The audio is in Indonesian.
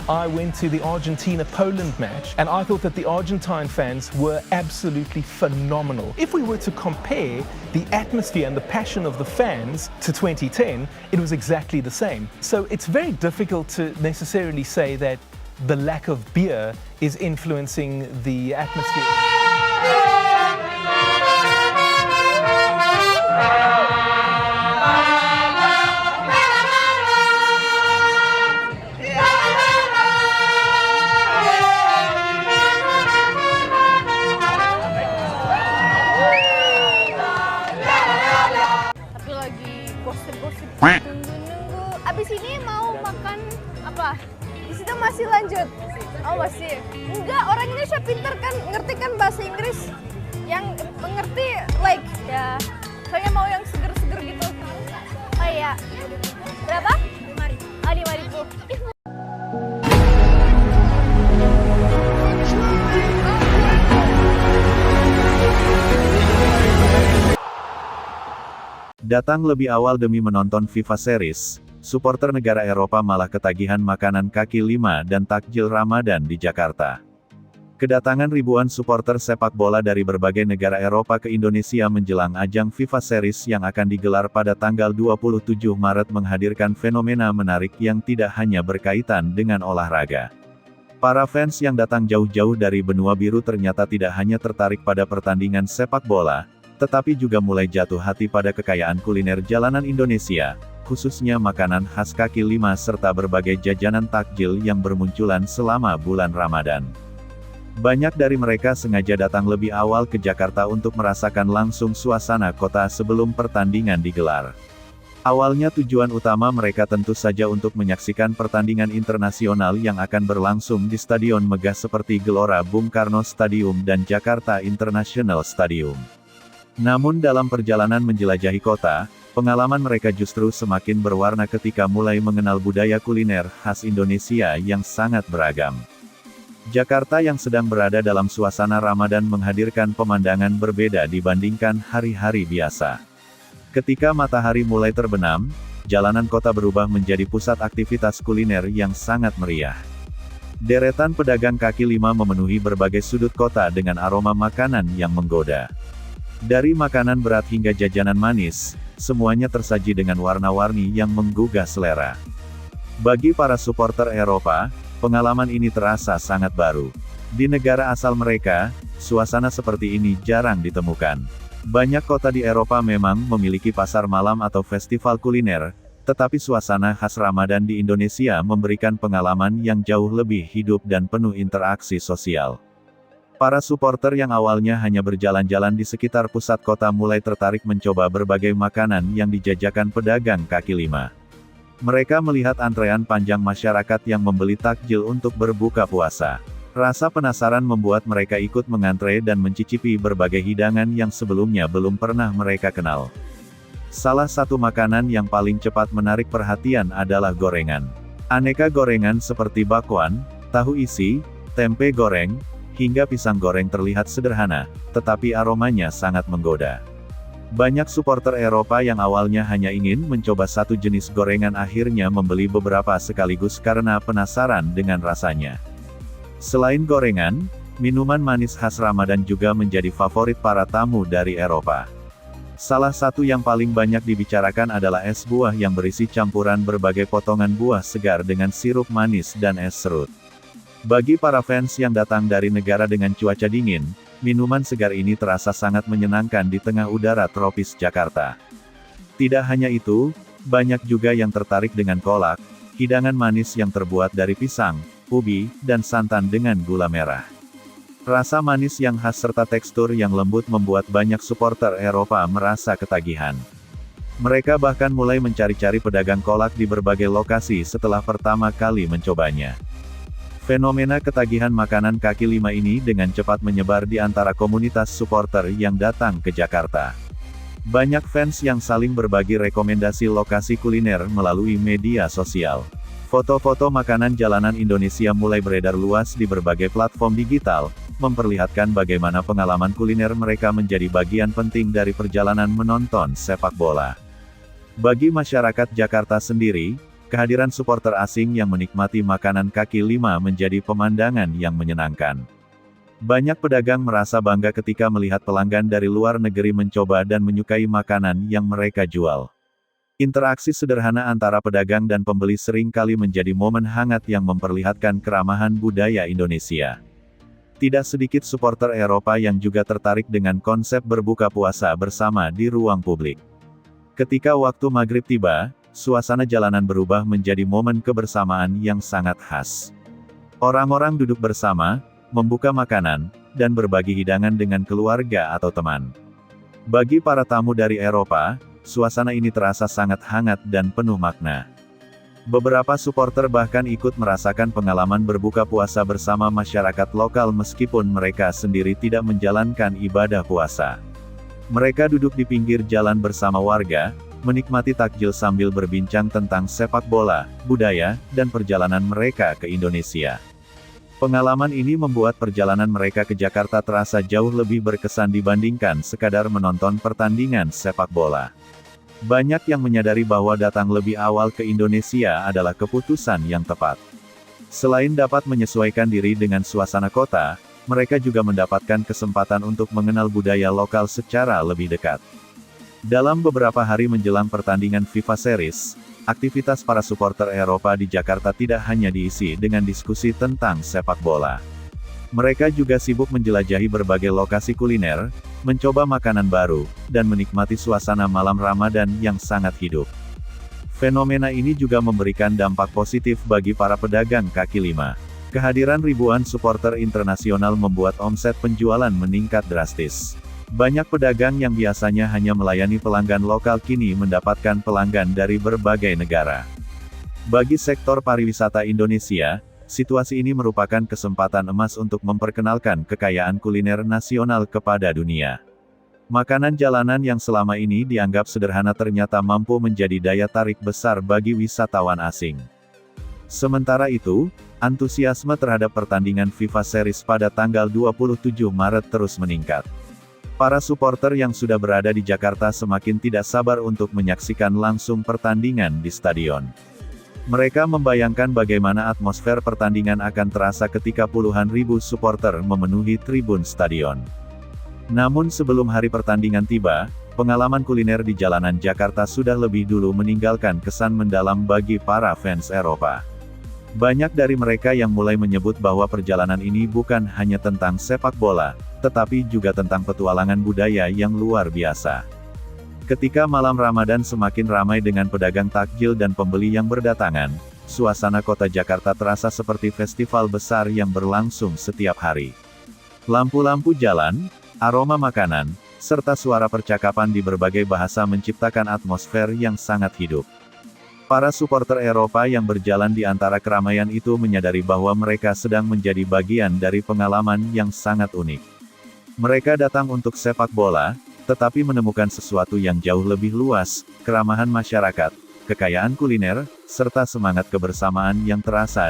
I went to the Argentina-Poland match, and I thought that the Argentine fans were absolutely phenomenal. If we were to compare the atmosphere and the passion of the fans to 2010, it was exactly the same. So it's very difficult to necessarily say that the lack of beer is influencing the atmosphere. Nunggu-nunggu. Abis ini mau makan apa? Di situ masih lanjut. Oh masih. Enggak, orang Indonesia pinter kan, ngerti kan bahasa Inggris. Yang mengerti like ya. Soalnya mau yang seger-seger gitu. Oh iya. Berapa? 5.000. Ah 5.000. Datang lebih awal demi menonton FIFA Series, supporter negara Eropa malah ketagihan makanan kaki lima dan takjil Ramadan di Jakarta. Kedatangan ribuan supporter sepak bola dari berbagai negara Eropa ke Indonesia menjelang ajang FIFA Series yang akan digelar pada tanggal 27 Maret menghadirkan fenomena menarik yang tidak hanya berkaitan dengan olahraga. Para fans yang datang jauh-jauh dari benua biru ternyata tidak hanya tertarik pada pertandingan sepak bola, tetapi juga mulai jatuh hati pada kekayaan kuliner jalanan Indonesia, khususnya makanan khas kaki lima serta berbagai jajanan takjil yang bermunculan selama bulan Ramadan. Banyak dari mereka sengaja datang lebih awal ke Jakarta untuk merasakan langsung suasana kota sebelum pertandingan digelar. Awalnya tujuan utama mereka tentu saja untuk menyaksikan pertandingan internasional yang akan berlangsung di stadion megah seperti Gelora Bung Karno Stadium dan Jakarta International Stadium. Namun dalam perjalanan menjelajahi kota, pengalaman mereka justru semakin berwarna ketika mulai mengenal budaya kuliner khas Indonesia yang sangat beragam. Jakarta yang sedang berada dalam suasana Ramadan menghadirkan pemandangan berbeda dibandingkan hari-hari biasa. Ketika matahari mulai terbenam, jalanan kota berubah menjadi pusat aktivitas kuliner yang sangat meriah. Deretan pedagang kaki lima memenuhi berbagai sudut kota dengan aroma makanan yang menggoda. Dari makanan berat hingga jajanan manis, semuanya tersaji dengan warna-warni yang menggugah selera. Bagi para supporter Eropa, pengalaman ini terasa sangat baru. Di negara asal mereka, suasana seperti ini jarang ditemukan. Banyak kota di Eropa memang memiliki pasar malam atau festival kuliner, tetapi suasana khas Ramadan di Indonesia memberikan pengalaman yang jauh lebih hidup dan penuh interaksi sosial. Para supporter yang awalnya hanya berjalan-jalan di sekitar pusat kota mulai tertarik mencoba berbagai makanan yang dijajakan pedagang kaki lima. Mereka melihat antrean panjang masyarakat yang membeli takjil untuk berbuka puasa. Rasa penasaran membuat mereka ikut mengantre dan mencicipi berbagai hidangan yang sebelumnya belum pernah mereka kenal. Salah satu makanan yang paling cepat menarik perhatian adalah gorengan. Aneka gorengan seperti bakwan, tahu isi, tempe goreng, hingga pisang goreng terlihat sederhana, tetapi aromanya sangat menggoda. Banyak supporter Eropa yang awalnya hanya ingin mencoba satu jenis gorengan akhirnya membeli beberapa sekaligus karena penasaran dengan rasanya. Selain gorengan, minuman manis khas Ramadan juga menjadi favorit para tamu dari Eropa. Salah satu yang paling banyak dibicarakan adalah es buah yang berisi campuran berbagai potongan buah segar dengan sirup manis dan es serut. Bagi para fans yang datang dari negara dengan cuaca dingin, minuman segar ini terasa sangat menyenangkan di tengah udara tropis Jakarta. Tidak hanya itu, banyak juga yang tertarik dengan kolak, hidangan manis yang terbuat dari pisang, ubi, dan santan dengan gula merah. Rasa manis yang khas serta tekstur yang lembut membuat banyak supporter Eropa merasa ketagihan. Mereka bahkan mulai mencari-cari pedagang kolak di berbagai lokasi setelah pertama kali mencobanya. Fenomena ketagihan makanan kaki lima ini dengan cepat menyebar di antara komunitas supporter yang datang ke Jakarta. Banyak fans yang saling berbagi rekomendasi lokasi kuliner melalui media sosial. Foto-foto makanan jalanan Indonesia mulai beredar luas di berbagai platform digital, memperlihatkan bagaimana pengalaman kuliner mereka menjadi bagian penting dari perjalanan menonton sepak bola. Bagi masyarakat Jakarta sendiri, kehadiran supporter asing yang menikmati makanan kaki lima menjadi pemandangan yang menyenangkan. Banyak pedagang merasa bangga ketika melihat pelanggan dari luar negeri mencoba dan menyukai makanan yang mereka jual. Interaksi sederhana antara pedagang dan pembeli sering kali menjadi momen hangat yang memperlihatkan keramahan budaya Indonesia. Tidak sedikit supporter Eropa yang juga tertarik dengan konsep berbuka puasa bersama di ruang publik. Ketika waktu maghrib tiba, suasana jalanan berubah menjadi momen kebersamaan yang sangat khas. Orang-orang duduk bersama, membuka makanan, dan berbagi hidangan dengan keluarga atau teman. Bagi para tamu dari Eropa, suasana ini terasa sangat hangat dan penuh makna. Beberapa supporter bahkan ikut merasakan pengalaman berbuka puasa bersama masyarakat lokal meskipun mereka sendiri tidak menjalankan ibadah puasa. Mereka duduk di pinggir jalan bersama warga, menikmati takjil sambil berbincang tentang sepak bola, budaya, dan perjalanan mereka ke Indonesia. Pengalaman ini membuat perjalanan mereka ke Jakarta terasa jauh lebih berkesan dibandingkan sekadar menonton pertandingan sepak bola. Banyak yang menyadari bahwa datang lebih awal ke Indonesia adalah keputusan yang tepat. Selain dapat menyesuaikan diri dengan suasana kota, mereka juga mendapatkan kesempatan untuk mengenal budaya lokal secara lebih dekat. Dalam beberapa hari menjelang pertandingan FIFA Series, aktivitas para supporter Eropa di Jakarta tidak hanya diisi dengan diskusi tentang sepak bola. Mereka juga sibuk menjelajahi berbagai lokasi kuliner, mencoba makanan baru, dan menikmati suasana malam Ramadan yang sangat hidup. Fenomena ini juga memberikan dampak positif bagi para pedagang kaki lima. Kehadiran ribuan supporter internasional membuat omset penjualan meningkat drastis. Banyak pedagang yang biasanya hanya melayani pelanggan lokal kini mendapatkan pelanggan dari berbagai negara. Bagi sektor pariwisata Indonesia, situasi ini merupakan kesempatan emas untuk memperkenalkan kekayaan kuliner nasional kepada dunia. Makanan jalanan yang selama ini dianggap sederhana ternyata mampu menjadi daya tarik besar bagi wisatawan asing. Sementara itu, antusiasme terhadap pertandingan FIFA Series pada tanggal 27 Maret terus meningkat. Para supporter yang sudah berada di Jakarta semakin tidak sabar untuk menyaksikan langsung pertandingan di stadion. Mereka membayangkan bagaimana atmosfer pertandingan akan terasa ketika puluhan ribu supporter memenuhi tribun stadion. Namun sebelum hari pertandingan tiba, pengalaman kuliner di jalanan Jakarta sudah lebih dulu meninggalkan kesan mendalam bagi para fans Eropa. Banyak dari mereka yang mulai menyebut bahwa perjalanan ini bukan hanya tentang sepak bola, tetapi juga tentang petualangan budaya yang luar biasa. Ketika malam Ramadan semakin ramai dengan pedagang takjil dan pembeli yang berdatangan, suasana kota Jakarta terasa seperti festival besar yang berlangsung setiap hari. Lampu-lampu jalan, aroma makanan, serta suara percakapan di berbagai bahasa menciptakan atmosfer yang sangat hidup. Para supporter Eropa yang berjalan di antara keramaian itu menyadari bahwa mereka sedang menjadi bagian dari pengalaman yang sangat unik. Mereka datang untuk sepak bola, tetapi menemukan sesuatu yang jauh lebih luas, keramahan masyarakat, kekayaan kuliner, serta semangat kebersamaan yang terasa